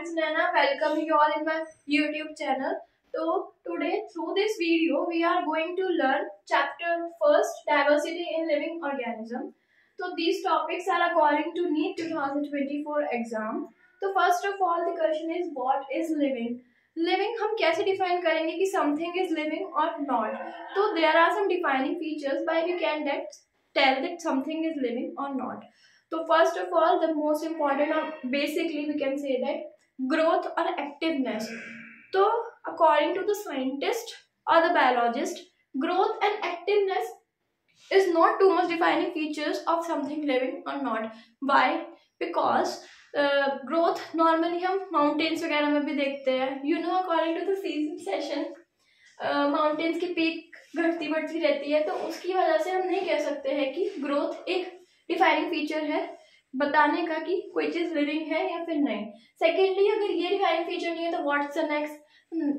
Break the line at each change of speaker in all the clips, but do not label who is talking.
friends Nana, welcome you all in my YouTube channel. So today through this video we are going to learn chapter first, diversity in living organism. So these topics are according to NEET 2024 exam. तो first of all the question is what is living? Living हम कैसे define करेंगे कि something is living or not? तो there are some defining features by we can tell that something is living or not. So first of all, the most important or basically we can say that growth or activeness. So according to the scientist or the biologist, growth and activeness is not too much defining features of something living or not. Why? Because growth normally हम mountains वगैरह में भी देखते हैं. You know, according to the season session, mountains की peak घटती बढ़ती रहती है, तो उसकी वजह से हम नहीं कह सकते हैं कि growth एक डिफाइनिंग फीचर है बताने का कि कोई चीज लिविंग है या फिर नहीं. सेकेंडली, अगर ये डिफाइनिंग फीचर नहीं है तो what's the next?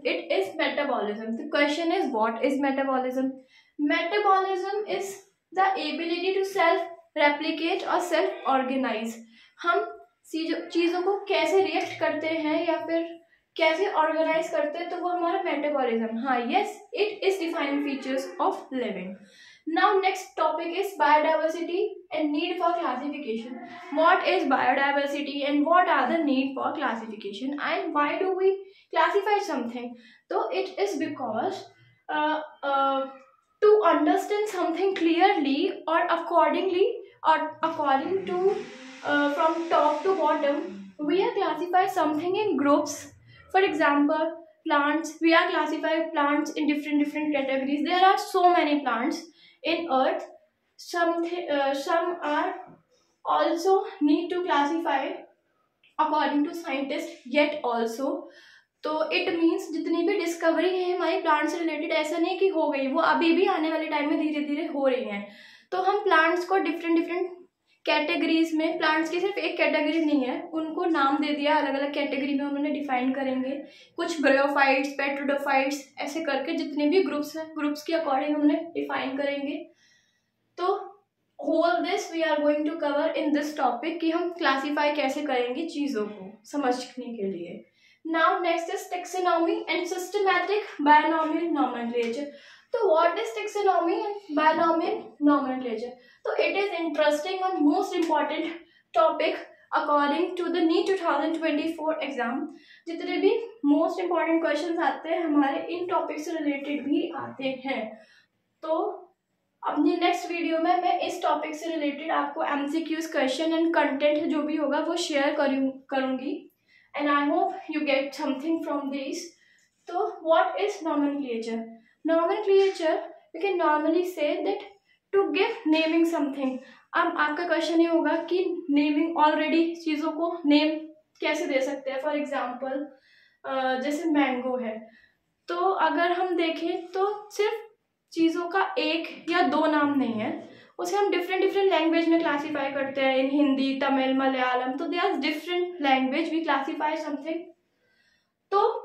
It is metabolism. The question is what is metabolism? Metabolism is the ability to self replicate और सेल्फ ऑर्गेनाइज. हम चीजों को कैसे रिएक्ट करते हैं या फिर कैसे ऑर्गेनाइज करते हैं, तो वो हमारा मेटाबॉलिज्म. हाँ, yes, it is defining features of living. Now next topic is biodiversity and need for classification. What is biodiversity and what are the need for classification and why do we classify something? So it is because to understand something clearly or accordingly or according to from top to bottom, we are classify something in groups. For example, plants. We are classify plants in different categories. There are so many plants in earth. Some are also need to classify according to scientists yet also. तो it means जितनी भी discovery है हमारी plant से related, ऐसा नहीं कि हो गई, वो अभी भी आने वाले टाइम में धीरे धीरे हो रही हैं. तो हम प्लांट्स को डिफरेंट कैटेगरीज में, प्लांट्स की सिर्फ एक कैटेगरी नहीं है, उनको नाम दे दिया, अलग अलग कैटेगरी में उन्होंने डिफाइन करेंगे. कुछ ब्रायोफाइट्स, पेट्रोडोफाइट्स, ऐसे करके जितने भी ग्रुप्स हैं, ग्रुप्स के अकॉर्डिंग उन्हें डिफाइन करेंगे. तो whole this we are going to cover in this topic कि हम क्लासीफाई कैसे करेंगे चीज़ों को समझने के लिए. Now next is taxonomy and systematic binomial nomenclature. तो what is taxonomy and binomial nomenclature? तो इट इज इंटरेस्टिंग और most important topic according to the NEET 2024 exam. जितने भी मोस्ट इम्पॉर्टेंट क्वेश्चंस आते हैं हमारे इन टॉपिक से रिलेटेड भी आते हैं. तो अपनी नेक्स्ट वीडियो में मैं इस टॉपिक से रिलेटेड आपको MCQs क्वेश्चन एंड कंटेंट जो भी होगा वो शेयर करूँगी and I hope you get something from this. तो what is nomenclature? Nomenclature we can normally say that to give naming something. अब आपका क्वेश्चन ये होगा कि नेमिंग, ऑलरेडी चीज़ों को नेम कैसे दे सकते हैं. फॉर एग्जाम्पल जैसे मैंगो है, तो अगर हम देखें तो सिर्फ चीज़ों का एक या दो नाम नहीं है, उसे हम डिफरेंट लैंग्वेज में क्लासीफाई करते हैं. इन हिंदी, तमिल, मलयालम, तो they are different language we classify something. तो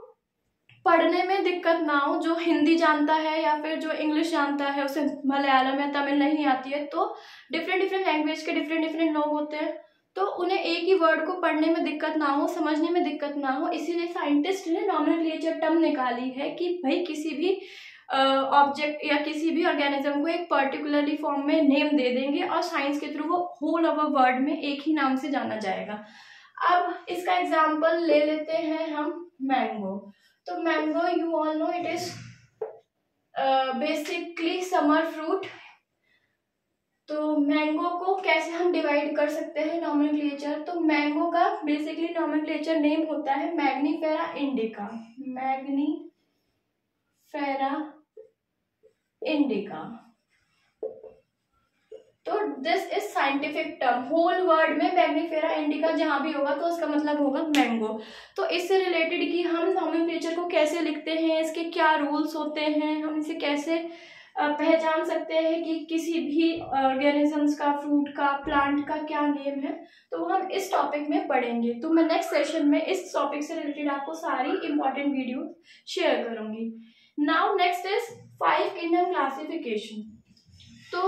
पढ़ने में दिक्कत ना हो, जो हिंदी जानता है या फिर जो इंग्लिश जानता है उसे मलयालम या तमिल नहीं आती है, तो डिफरेंट लैंग्वेज के डिफरेंट लोग होते हैं, तो उन्हें एक ही वर्ड को पढ़ने में दिक्कत ना हो, समझने में दिक्कत ना हो, इसीलिए साइंटिस्ट ने नॉमेनक्लेचर टर्म निकाली है कि भाई किसी भी ऑब्जेक्ट या किसी भी ऑर्गेनिज्म को एक पर्टिकुलरली फॉर्म में नेम दे देंगे और साइंस के थ्रू वो होल ऑफ अ वर्ड में एक ही नाम से जाना जाएगा. अब इसका एग्जांपल ले लेते हैं हम मैंगो. तो mango, you all know, it is basically summer fruit. तो मैंगो को कैसे हम डिवाइड कर सकते हैं नॉमेनक्लेचर? तो मैंगो का बेसिकली नॉमेनक्लेचर नेम होता है मैग्नीफेरा इंडिका. Mangifera indica. तो this is scientific term. Whole word में मैग्नीफेरा इंडिका जहां भी होगा तो उसका मतलब होगा मैंगो. तो इससे रिलेटेड कि हम नॉमेनक्लेचर को कैसे लिखते हैं, इसके क्या रूल्स होते हैं, हम इसे कैसे पहचान सकते हैं कि किसी भी ऑर्गेनिजम्स का, फ्रूट का, प्लांट का क्या नेम है, तो हम इस टॉपिक में पढ़ेंगे. तो मैं नेक्स्ट सेशन में इस टॉपिक से रिलेटेड आपको सारी इंपॉर्टेंट वीडियो शेयर करूंगी. Now next is 5 kingdom classification. तो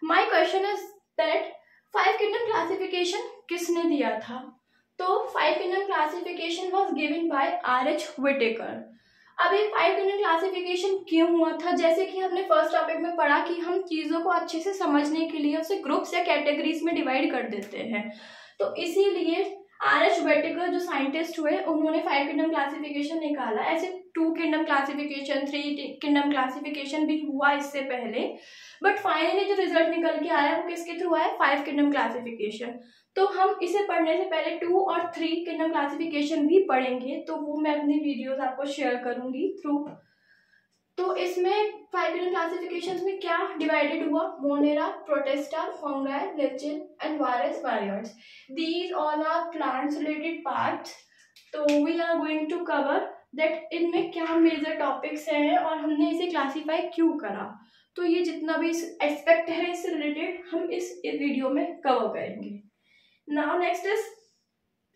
my question is that 5 kingdom classification किसने दिया था? तो 5 kingdom classification was given by R.H. Whittaker। अब ये 5 किंगडम क्लासिफिकेशन क्यों हुआ था? जैसे कि हमने फर्स्ट टॉपिक में पढ़ा कि हम चीज़ों को अच्छे से समझने के लिए उसे ग्रुप्स या कैटेगरीज में डिवाइड कर देते हैं, तो इसीलिए R.H. Whittaker जो साइंटिस्ट हुए उन्होंने 5 किंगडम क्लासिफिकेशन निकाला। ऐसे 2 किंगडम क्लासिफिकेशन, 3 किंगडम क्लासिफिकेशन भी हुआ इससे पहले, बट फाइनली जो रिजल्ट निकल के आया वो किसके थ्रू आया? 5 किंगडम क्लासिफिकेशन। तो हम इसे पढ़ने से पहले 2 और 3 किंगडम क्लासिफिकेशन भी पढ़ेंगे, तो वो मैं अपनी वीडियोस आपको शेयर करूंगी थ्रू। तो इसमें 5 किंगडम क्लासिफिकेशंस में क्या डिवाइडेड हुआ? Monera, Protista, fungi, lichen and virus viruses. These all are plants related parts. तो we are going to cover that इनमें क्या मेजर टॉपिक्स हैं और हमने इसे क्लासीफाई क्यों करा। तो ये जितना भी एस्पेक्ट है इससे रिलेटेड हम इस वीडियो में कवर करेंगे। Now next is,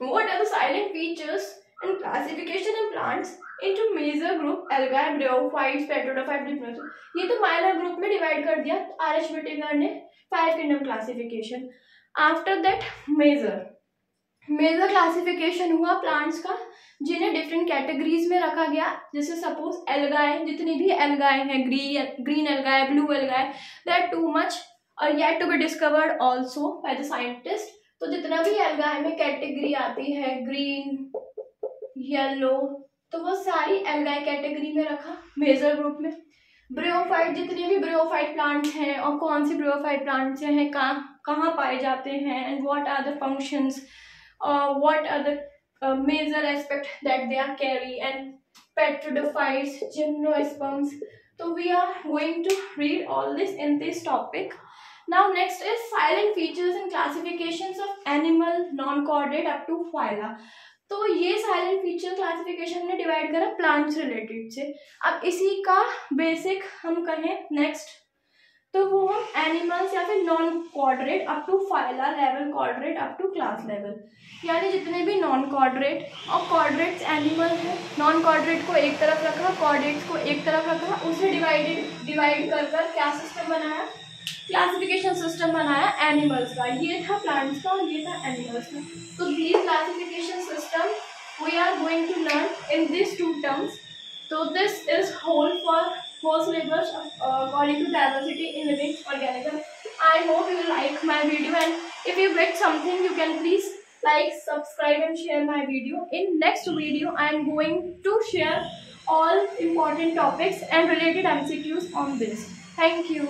what are the silent features and classification in plants into major group algae, bryophytes, pteridophytes, diplodotes। ये तो minor group में डिवाइड कर दिया R.H. Whittaker ने 5 kingdom classification. After that major classification हुआ plants का, जिन्हें different categories में रखा गया। जैसे सपोज एल्गाए, जितनी भी एल्गाए हैं, green algae, blue algae, they are too much और yet to be discovered also by the scientist. तो जितना भी एल्गाए में कैटेगरी आती है, ग्रीन, येलो, तो वो सारी एल्गाए कैटेगरी में रखा मेजर ग्रुप में। ब्रियोफाइट, जितने भी ब्रियोफाइट प्लांट्स हैं और कौन सी ब्रियोफाइट प्लांट्स हैं, कहाँ पाए जाते हैं, and what are the functions, what are the major aspect that they are carry, and pteridophytes, gymnosperms. तो we are going to read all this in this topic. Now next is silent features and classifications of animal non-chordate up to phyla। तो ये silent feature classification में divide करा plants related से। अब इसी का basic हम कहें नेक्स्ट, तो वो हम एनिमल्स या फिर नॉन कॉर्डरेट अप टू फाइला लेवल, कॉर्डरेट अप टू क्लास लेवल, यानी जितने भी नॉन कॉर्डरेट और कॉर्डरेट्स एनिमल है, नॉन कॉर्डरेट को एक तरफ रखा, कॉर्डरेट्स को एक तरफ रखा, उसे डिवाइड कर क्या सिस्टम बनाया? क्लासिफिकेशन सिस्टम बनाया एनिमल्स का। ये था प्लांट्स का और ये था एनिमल्स का। तो these classification system we are going to learn in this 2 terms. तो this is whole for syllabus according to diversity in living organism. I hope you like my video, and if you get something you can please like, subscribe and share my video. In next video I am going to share all important topics and related MCQs on this. Thank you.